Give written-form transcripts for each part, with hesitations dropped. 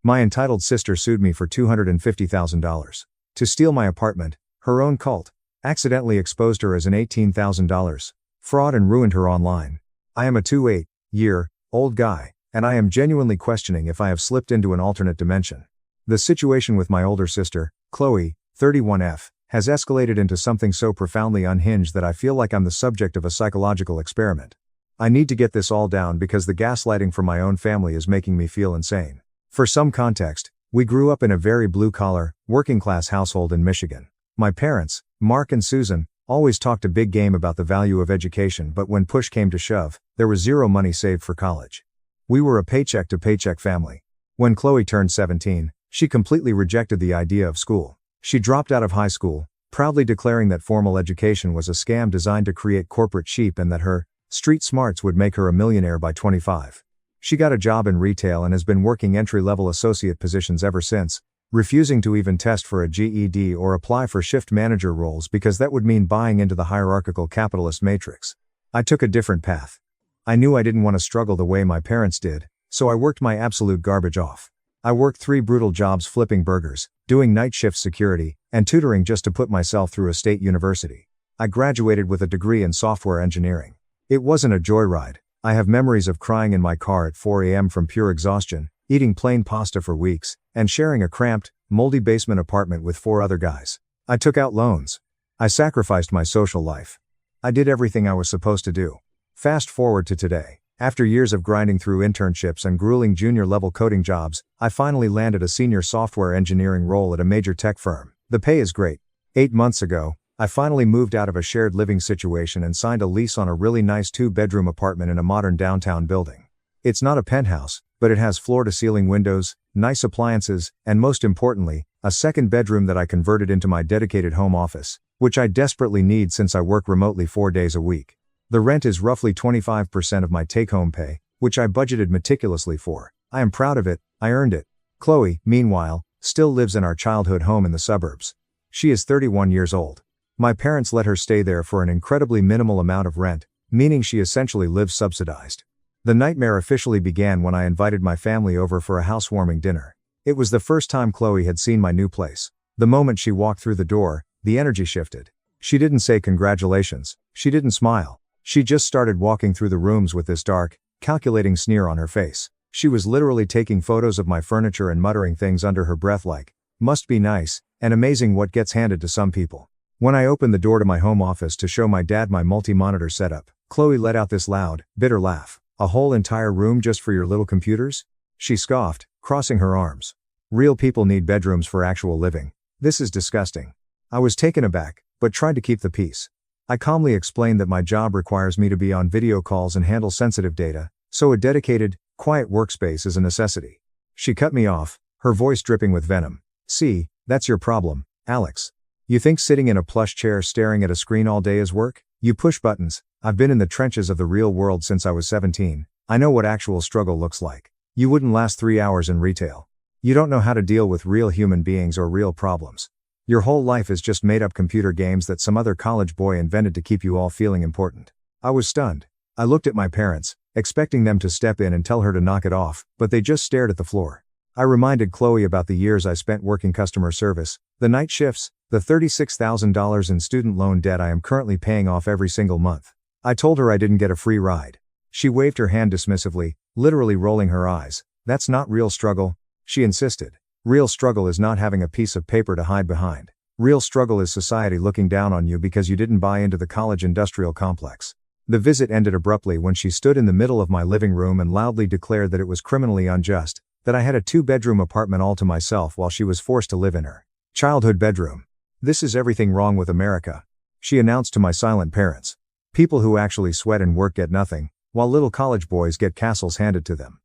My entitled sister sued me for $250,000. To steal my apartment, her own cult, accidentally exposed her as an $18,000 fraud and ruined her online. I am a 28-year-old guy, and I am genuinely questioning if I have slipped into an alternate dimension. The situation with my older sister, Chloe, 31F, has escalated into something so profoundly unhinged that I feel like I'm the subject of a psychological experiment. I need to get this all down because the gaslighting from my own family is making me feel insane. For some context, we grew up in a very blue-collar, working-class household in Michigan. My parents, Mark and Susan, always talked a big game about the value of education, but when push came to shove, there was zero money saved for college. We were a paycheck-to-paycheck family. When Chloe turned 17, she completely rejected the idea of school. She dropped out of high school, proudly declaring that formal education was a scam designed to create corporate sheep and that her street smarts would make her a millionaire by 25. She got a job in retail and has been working entry-level associate positions ever since, refusing to even test for a GED or apply for shift manager roles because that would mean buying into the hierarchical capitalist matrix. I took a different path. I knew I didn't want to struggle the way my parents did, so I worked my absolute garbage off. I worked 3 brutal jobs flipping burgers, doing night shift security, and tutoring just to put myself through a state university. I graduated with a degree in software engineering. It wasn't a joyride. I have memories of crying in my car at 4 a.m. from pure exhaustion, eating plain pasta for weeks, and sharing a cramped, moldy basement apartment with 4 other guys. I took out loans. I sacrificed my social life. I did everything I was supposed to do. Fast forward to today. After years of grinding through internships and grueling junior-level coding jobs, I finally landed a senior software engineering role at a major tech firm. The pay is great. 8 months ago, I finally moved out of a shared living situation and signed a lease on a really nice 2-bedroom apartment in a modern downtown building. It's not a penthouse, but it has floor-to-ceiling windows, nice appliances, and most importantly, a second bedroom that I converted into my dedicated home office, which I desperately need since I work remotely 4 days a week. The rent is roughly 25% of my take-home pay, which I budgeted meticulously for. I am proud of it, I earned it. Chloe, meanwhile, still lives in our childhood home in the suburbs. She is 31 years old. My parents let her stay there for an incredibly minimal amount of rent, meaning she essentially lives subsidized. The nightmare officially began when I invited my family over for a housewarming dinner. It was the first time Chloe had seen my new place. The moment she walked through the door, the energy shifted. She didn't say congratulations. She didn't smile. She just started walking through the rooms with this dark, calculating sneer on her face. She was literally taking photos of my furniture and muttering things under her breath like, "Must be nice, and amazing what gets handed to some people." When I opened the door to my home office to show my dad my multi-monitor setup, Chloe let out this loud, bitter laugh. "A whole entire room just for your little computers?" She scoffed, crossing her arms. "Real people need bedrooms for actual living. This is disgusting." I was taken aback, but tried to keep the peace. I calmly explained that my job requires me to be on video calls and handle sensitive data, so a dedicated, quiet workspace is a necessity. She cut me off, her voice dripping with venom. "See, that's your problem, Alex. You think sitting in a plush chair staring at a screen all day is work? You push buttons. I've been in the trenches of the real world since I was 17. I know what actual struggle looks like. You wouldn't last 3 hours in retail. You don't know how to deal with real human beings or real problems. Your whole life is just made-up computer games that some other college boy invented to keep you all feeling important." I was stunned. I looked at my parents, expecting them to step in and tell her to knock it off, but they just stared at the floor. I reminded Chloe about the years I spent working customer service, the night shifts, the $36,000 in student loan debt I am currently paying off every single month. I told her I didn't get a free ride. She waved her hand dismissively, literally rolling her eyes. "That's not real struggle," she insisted. "Real struggle is not having a piece of paper to hide behind. Real struggle is society looking down on you because you didn't buy into the college industrial complex." The visit ended abruptly when she stood in the middle of my living room and loudly declared that it was criminally unjust, that I had a 2-bedroom apartment all to myself while she was forced to live in her childhood bedroom. "This is everything wrong with America," she announced to my silent parents. "People who actually sweat and work get nothing, while little college boys get castles handed to them."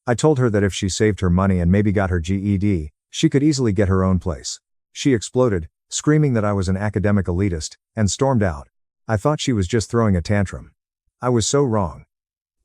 I told her that if she saved her money and maybe got her GED, she could easily get her own place. She exploded, screaming that I was an academic elitist, and stormed out. I thought she was just throwing a tantrum. I was so wrong.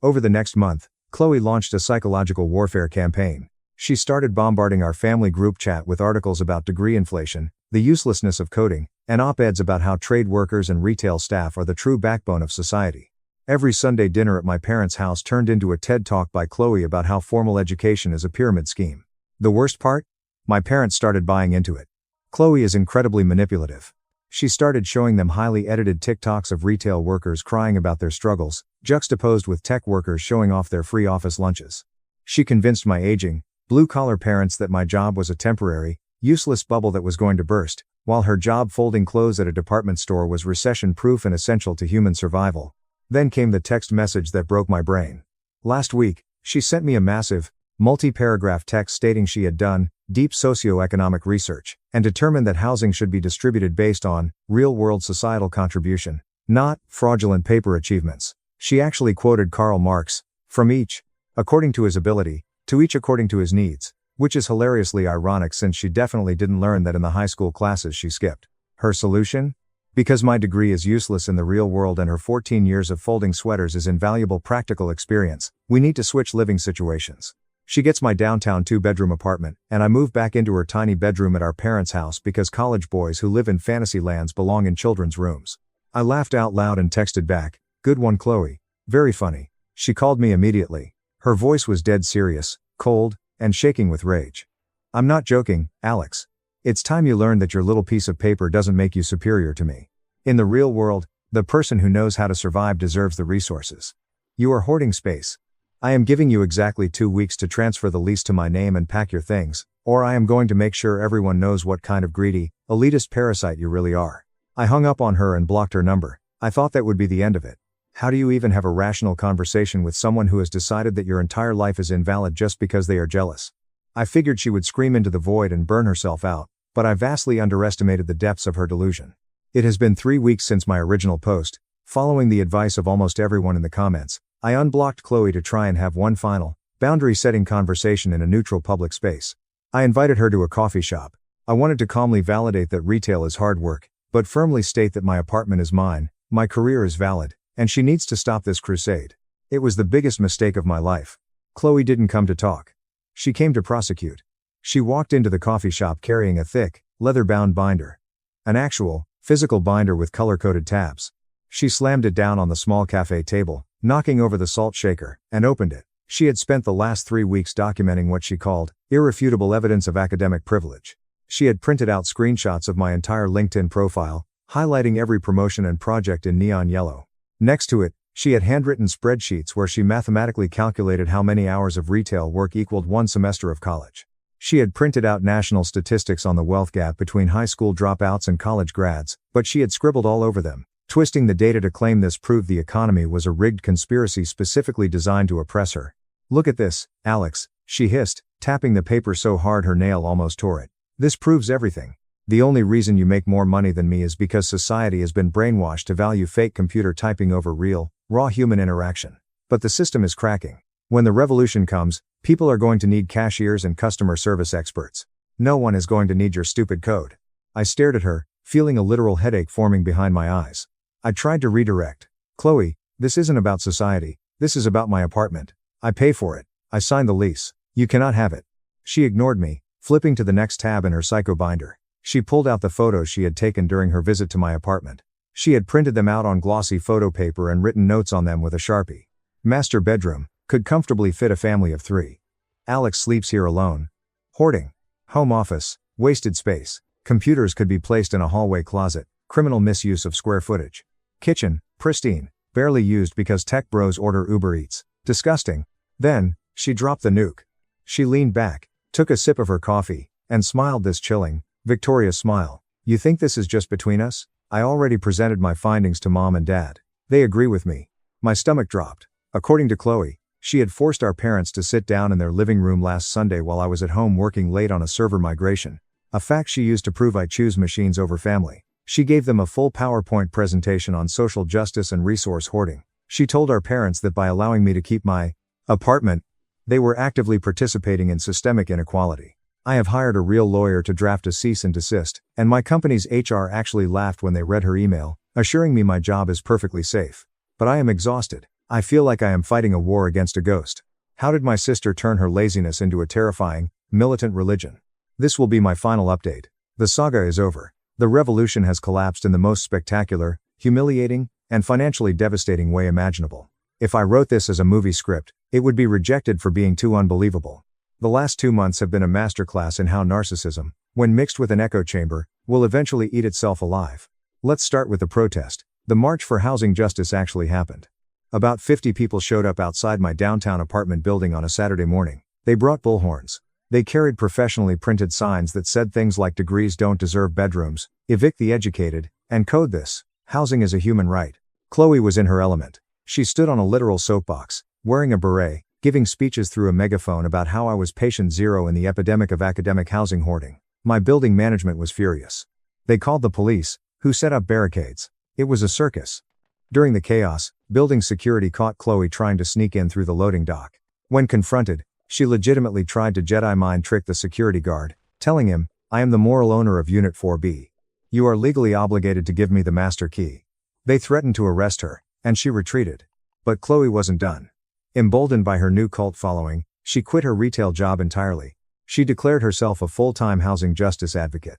Over the next month, Chloe launched a psychological warfare campaign. She started bombarding our family group chat with articles about degree inflation, the uselessness of coding, and op-eds about how trade workers and retail staff are the true backbone of society. Every Sunday dinner at my parents' house turned into a TED Talk by Chloe about how formal education is a pyramid scheme. The worst part? My parents started buying into it. Chloe is incredibly manipulative. She started showing them highly edited TikToks of retail workers crying about their struggles, juxtaposed with tech workers showing off their free office lunches. She convinced my aging, blue-collar parents that my job was a temporary, useless bubble that was going to burst, while her job folding clothes at a department store was recession-proof and essential to human survival. Then came the text message that broke my brain. Last week, she sent me a massive, multi-paragraph text stating she had done deep socioeconomic research and determined that housing should be distributed based on real-world societal contribution, not fraudulent paper achievements. She actually quoted Karl Marx, from each, according to his ability, to each according to his needs, which is hilariously ironic since she definitely didn't learn that in the high school classes she skipped. Her solution? Because my degree is useless in the real world and her 14 years of folding sweaters is invaluable practical experience, we need to switch living situations. She gets my downtown 2-bedroom apartment, and I move back into her tiny bedroom at our parents' house because college boys who live in fantasy lands belong in children's rooms. I laughed out loud and texted back, "Good one, Chloe. Very funny." She called me immediately. Her voice was dead serious, cold, and shaking with rage. "I'm not joking, Alex. It's time you learned that your little piece of paper doesn't make you superior to me. In the real world, the person who knows how to survive deserves the resources. You are hoarding space. I am giving you exactly 2 weeks to transfer the lease to my name and pack your things, or I am going to make sure everyone knows what kind of greedy, elitist parasite you really are." I hung up on her and blocked her number. I thought that would be the end of it. How do you even have a rational conversation with someone who has decided that your entire life is invalid just because they are jealous? I figured she would scream into the void and burn herself out, but I vastly underestimated the depths of her delusion. It has been 3 weeks since my original post. Following the advice of almost everyone in the comments, I unblocked Chloe to try and have one final, boundary-setting conversation in a neutral public space. I invited her to a coffee shop. I wanted to calmly validate that retail is hard work, but firmly state that my apartment is mine, my career is valid, and she needs to stop this crusade. It was the biggest mistake of my life. Chloe didn't come to talk. She came to prosecute. She walked into the coffee shop carrying a thick, leather-bound binder. An actual, physical binder with color-coded tabs. She slammed it down on the small cafe table, knocking over the salt shaker, and opened it. She had spent the last 3 weeks documenting what she called irrefutable evidence of academic privilege. She had printed out screenshots of my entire LinkedIn profile, highlighting every promotion and project in neon yellow. Next to it, she had handwritten spreadsheets where she mathematically calculated how many hours of retail work equaled 1 semester of college. She had printed out national statistics on the wealth gap between high school dropouts and college grads, but she had scribbled all over them, twisting the data to claim this proved the economy was a rigged conspiracy specifically designed to oppress her. "Look at this, Alex," she hissed, tapping the paper so hard her nail almost tore it. "This proves everything. The only reason you make more money than me is because society has been brainwashed to value fake computer typing over real, raw human interaction. But the system is cracking. When the revolution comes, people are going to need cashiers and customer service experts. No one is going to need your stupid code." I stared at her, feeling a literal headache forming behind my eyes. I tried to redirect. "Chloe, this isn't about society, this is about my apartment. I pay for it. I signed the lease. You cannot have it." She ignored me, flipping to the next tab in her psycho binder. She pulled out the photos she had taken during her visit to my apartment. She had printed them out on glossy photo paper and written notes on them with a Sharpie. "Master bedroom, could comfortably fit a family of 3. Alex sleeps here alone. Hoarding. Home office, wasted space. Computers could be placed in a hallway closet, criminal misuse of square footage. Kitchen, pristine, barely used because tech bros order Uber Eats. Disgusting." Then, she dropped the nuke. She leaned back, took a sip of her coffee, and smiled this chilling, victorious smile. "You think this is just between us? I already presented my findings to Mom and Dad. They agree with me." My stomach dropped. According to Chloe, she had forced our parents to sit down in their living room last Sunday while I was at home working late on a server migration. A fact she used to prove I choose machines over family. She gave them a full PowerPoint presentation on social justice and resource hoarding. She told our parents that by allowing me to keep my apartment, they were actively participating in systemic inequality. I have hired a real lawyer to draft a cease and desist, and my company's HR actually laughed when they read her email, assuring me my job is perfectly safe. But I am exhausted. I feel like I am fighting a war against a ghost. How did my sister turn her laziness into a terrifying, militant religion? This will be my final update. The saga is over. The revolution has collapsed in the most spectacular, humiliating, and financially devastating way imaginable. If I wrote this as a movie script, it would be rejected for being too unbelievable. The last 2 months have been a masterclass in how narcissism, when mixed with an echo chamber, will eventually eat itself alive. Let's start with the protest. The March for Housing Justice actually happened. About 50 people showed up outside my downtown apartment building on a Saturday morning. They brought bullhorns. They carried professionally printed signs that said things like degrees don't deserve bedrooms, evict the educated, and code this. Housing is a human right. Chloe was in her element. She stood on a literal soapbox, wearing a beret, giving speeches through a megaphone about how I was patient zero in the epidemic of academic housing hoarding. My building management was furious. They called the police, who set up barricades. It was a circus. During the chaos, building security caught Chloe trying to sneak in through the loading dock. When confronted, she legitimately tried to Jedi mind trick the security guard, telling him, "I am the moral owner of Unit 4B. You are legally obligated to give me the master key." They threatened to arrest her, and she retreated. But Chloe wasn't done. Emboldened by her new cult following, she quit her retail job entirely. She declared herself a full-time housing justice advocate.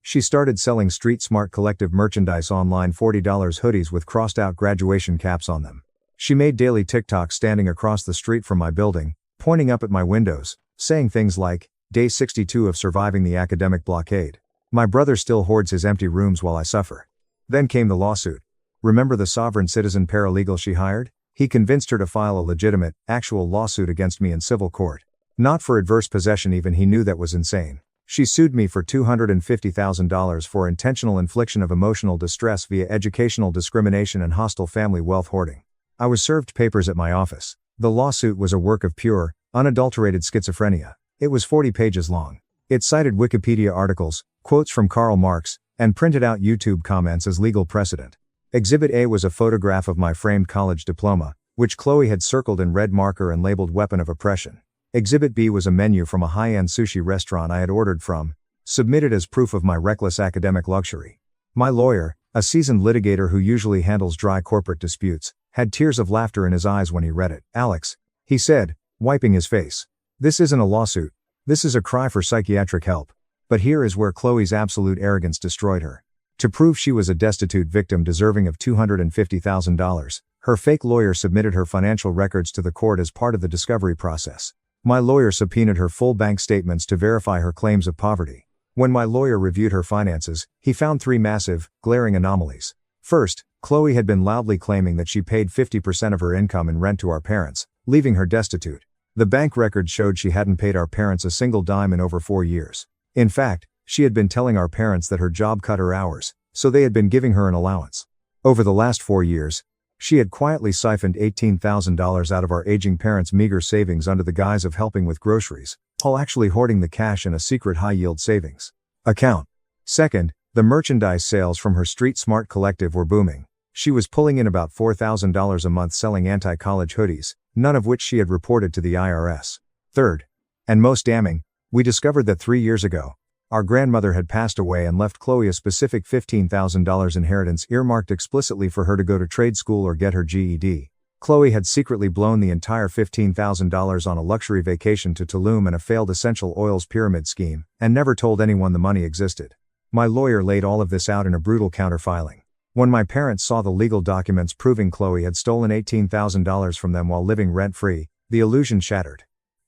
She started selling Street Smart Collective merchandise online, $40 hoodies with crossed-out graduation caps on them. She made daily TikToks standing across the street from my building, pointing up at my windows, saying things like, "Day 62 of surviving the academic blockade. My brother still hoards his empty rooms while I suffer." Then came the lawsuit. Remember the sovereign citizen paralegal she hired? He convinced her to file a legitimate, actual lawsuit against me in civil court. Not for adverse possession, even he knew that was insane. She sued me for $250,000 for intentional infliction of emotional distress via educational discrimination and hostile family wealth hoarding. I was served papers at my office. The lawsuit was a work of pure, unadulterated schizophrenia. It was 40 pages long. It cited Wikipedia articles, quotes from Karl Marx, and printed out YouTube comments as legal precedent. Exhibit A was a photograph of my framed college diploma, which Chloe had circled in red marker and labeled weapon of oppression. Exhibit B was a menu from a high-end sushi restaurant I had ordered from, submitted as proof of my reckless academic luxury. My lawyer, a seasoned litigator who usually handles dry corporate disputes, had tears of laughter in his eyes when he read it. "Alex," he said, wiping his face. "This isn't a lawsuit. This is a cry for psychiatric help." But here is where Chloe's absolute arrogance destroyed her. To prove she was a destitute victim deserving of $250,000, her fake lawyer submitted her financial records to the court as part of the discovery process. My lawyer subpoenaed her full bank statements to verify her claims of poverty. When my lawyer reviewed her finances, he found 3 massive, glaring anomalies. First, Chloe had been loudly claiming that she paid 50% of her income in rent to our parents, leaving her destitute. The bank records showed she hadn't paid our parents a single dime in over 4 years. In fact, she had been telling our parents that her job cut her hours, so they had been giving her an allowance. Over the last 4 years, she had quietly siphoned $18,000 out of our aging parents' meager savings under the guise of helping with groceries, while actually hoarding the cash in a secret high-yield savings account. Second, the merchandise sales from her Street Smart Collective were booming. She was pulling in about $4,000 a month selling anti-college hoodies, none of which she had reported to the IRS. Third, and most damning, we discovered that 3 years ago, our grandmother had passed away and left Chloe a specific $15,000 inheritance earmarked explicitly for her to go to trade school or get her GED. Chloe had secretly blown the entire $15,000 on a luxury vacation to Tulum and a failed essential oils pyramid scheme, and never told anyone the money existed. My lawyer laid all of this out in a brutal counterfiling. When my parents saw the legal documents proving Chloe had stolen $18,000 from them while living rent-free, the illusion shattered.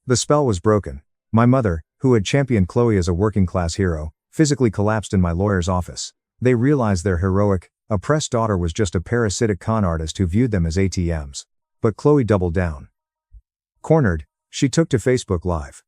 The spell was broken. My mother, who had championed Chloe as a working-class hero, physically collapsed in my lawyer's office. They realized their heroic, oppressed daughter was just a parasitic con artist who viewed them as ATMs. But Chloe doubled down. Cornered, she took to Facebook Live.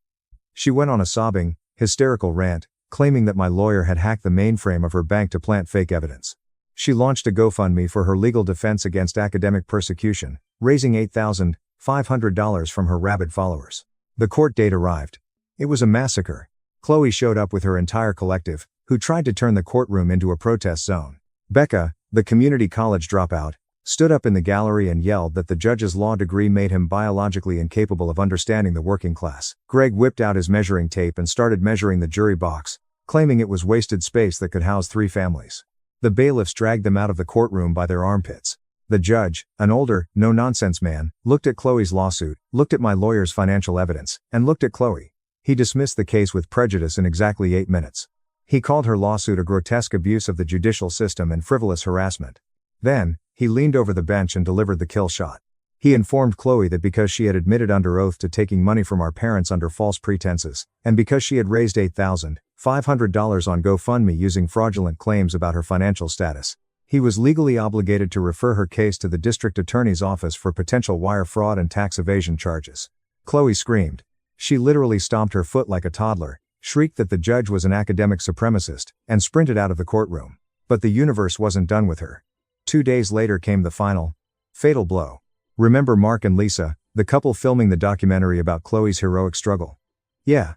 She went on a sobbing, hysterical rant, claiming that my lawyer had hacked the mainframe of her bank to plant fake evidence. She launched a GoFundMe for her legal defense against academic persecution, raising $8,500 from her rabid followers. The court date arrived. It was a massacre. Chloe showed up with her entire collective, who tried to turn the courtroom into a protest zone. Becca, the community college dropout, stood up in the gallery and yelled that the judge's law degree made him biologically incapable of understanding the working class. Greg whipped out his measuring tape and started measuring the jury box, claiming it was wasted space that could house 3 families. The bailiffs dragged them out of the courtroom by their armpits. The judge, an older, no-nonsense man, looked at Chloe's lawsuit, looked at my lawyer's financial evidence, and looked at Chloe. He dismissed the case with prejudice in exactly 8 minutes. He called her lawsuit a grotesque abuse of the judicial system and frivolous harassment. Then, he leaned over the bench and delivered the kill shot. He informed Chloe that because she had admitted under oath to taking money from our parents under false pretenses, and because she had raised $8,500 on GoFundMe using fraudulent claims about her financial status, he was legally obligated to refer her case to the district attorney's office for potential wire fraud and tax evasion charges. Chloe screamed. She literally stomped her foot like a toddler, shrieked that the judge was an academic supremacist, and sprinted out of the courtroom. But the universe wasn't done with her. 2 days later came the final, fatal blow. Remember Mark and Lisa, the couple filming the documentary about Chloe's heroic struggle? Yeah.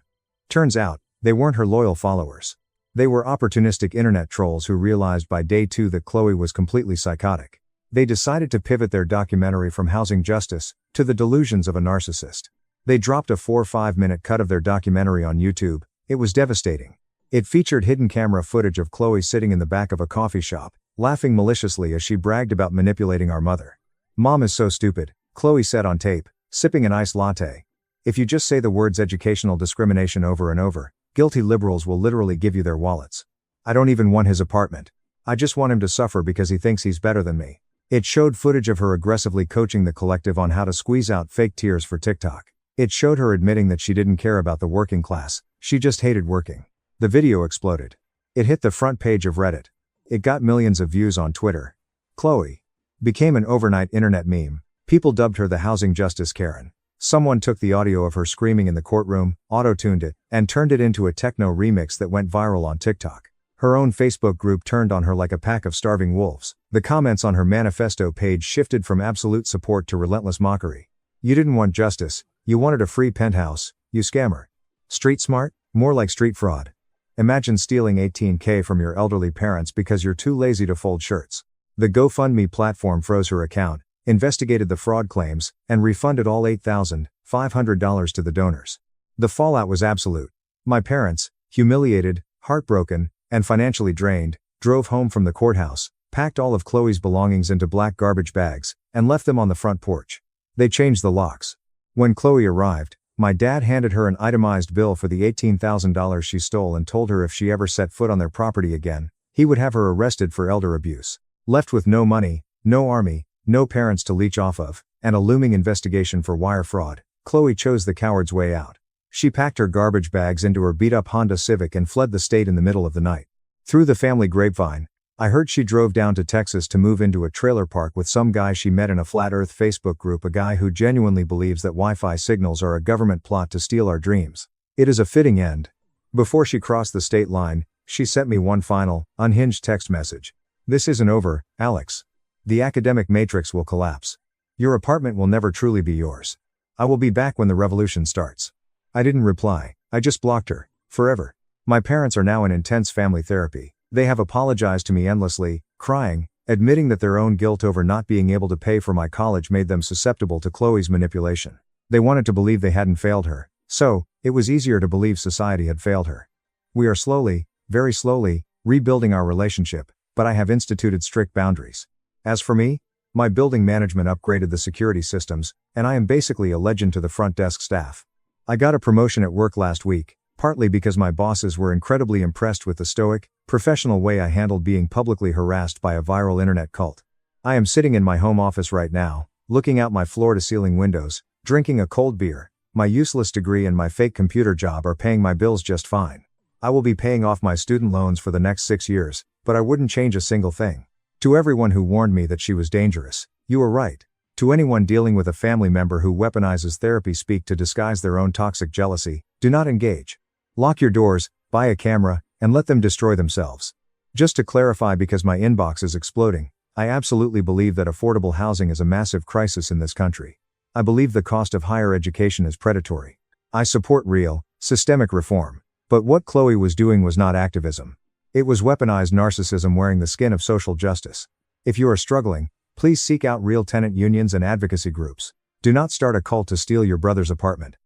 Turns out, they weren't her loyal followers. They were opportunistic internet trolls who realized by day 2 that Chloe was completely psychotic. They decided to pivot their documentary from housing justice to the delusions of a narcissist. They dropped a 4-5 minute cut of their documentary on YouTube. It was devastating. It featured hidden camera footage of Chloe sitting in the back of a coffee shop, laughing maliciously as she bragged about manipulating our mother. "Mom is so stupid," Chloe said on tape, sipping an iced latte. "If you just say the words educational discrimination over and over, guilty liberals will literally give you their wallets. I don't even want his apartment. I just want him to suffer because he thinks he's better than me." It showed footage of her aggressively coaching the collective on how to squeeze out fake tears for TikTok. It showed her admitting that she didn't care about the working class, she just hated working. The video exploded. It hit the front page of Reddit. It got millions of views on Twitter. Chloe became an overnight internet meme. People dubbed her the housing justice Karen. Someone took the audio of her screaming in the courtroom, auto-tuned it, and turned it into a techno remix that went viral on TikTok. Her own Facebook group turned on her like a pack of starving wolves. The comments on her manifesto page shifted from absolute support to relentless mockery. "You didn't want justice, you wanted a free penthouse, you scammer. Street smart? More like street fraud. Imagine stealing $18K from your elderly parents because you're too lazy to fold shirts." The GoFundMe platform froze her account, investigated the fraud claims, and refunded all $8,500 to the donors. The fallout was absolute. My parents, humiliated, heartbroken, and financially drained, drove home from the courthouse, packed all of Chloe's belongings into black garbage bags, and left them on the front porch. They changed the locks. When Chloe arrived, my dad handed her an itemized bill for the $18,000 she stole and told her if she ever set foot on their property again, he would have her arrested for elder abuse. Left with no money, no army, no parents to leech off of, and a looming investigation for wire fraud, Chloe chose the coward's way out. She packed her garbage bags into her beat-up Honda Civic and fled the state in the middle of the night. Through the family grapevine, I heard she drove down to Texas to move into a trailer park with some guy she met in a Flat Earth Facebook group, a guy who genuinely believes that Wi-Fi signals are a government plot to steal our dreams. It is a fitting end. Before she crossed the state line, she sent me one final, unhinged text message. "This isn't over, Alex. The academic matrix will collapse. Your apartment will never truly be yours. I will be back when the revolution starts." I didn't reply, I just blocked her, forever. My parents are now in intense family therapy. They have apologized to me endlessly, crying, admitting that their own guilt over not being able to pay for my college made them susceptible to Chloe's manipulation. They wanted to believe they hadn't failed her, so it was easier to believe society had failed her. We are slowly, very slowly, rebuilding our relationship, but I have instituted strict boundaries. As for me, my building management upgraded the security systems, and I am basically a legend to the front desk staff. I got a promotion at work last week, partly because my bosses were incredibly impressed with the stoic, professional way I handled being publicly harassed by a viral internet cult. I am sitting in my home office right now, looking out my floor-to-ceiling windows, drinking a cold beer. My useless degree and my fake computer job are paying my bills just fine. I will be paying off my student loans for the next 6 years, but I wouldn't change a single thing. To everyone who warned me that she was dangerous, you were right. To anyone dealing with a family member who weaponizes therapy speak to disguise their own toxic jealousy, do not engage. Lock your doors, buy a camera, and let them destroy themselves. Just to clarify, because my inbox is exploding, I absolutely believe that affordable housing is a massive crisis in this country. I believe the cost of higher education is predatory. I support real, systemic reform. But what Chloe was doing was not activism. It was weaponized narcissism wearing the skin of social justice. If you are struggling, please seek out real tenant unions and advocacy groups. Do not start a cult to steal your brother's apartment.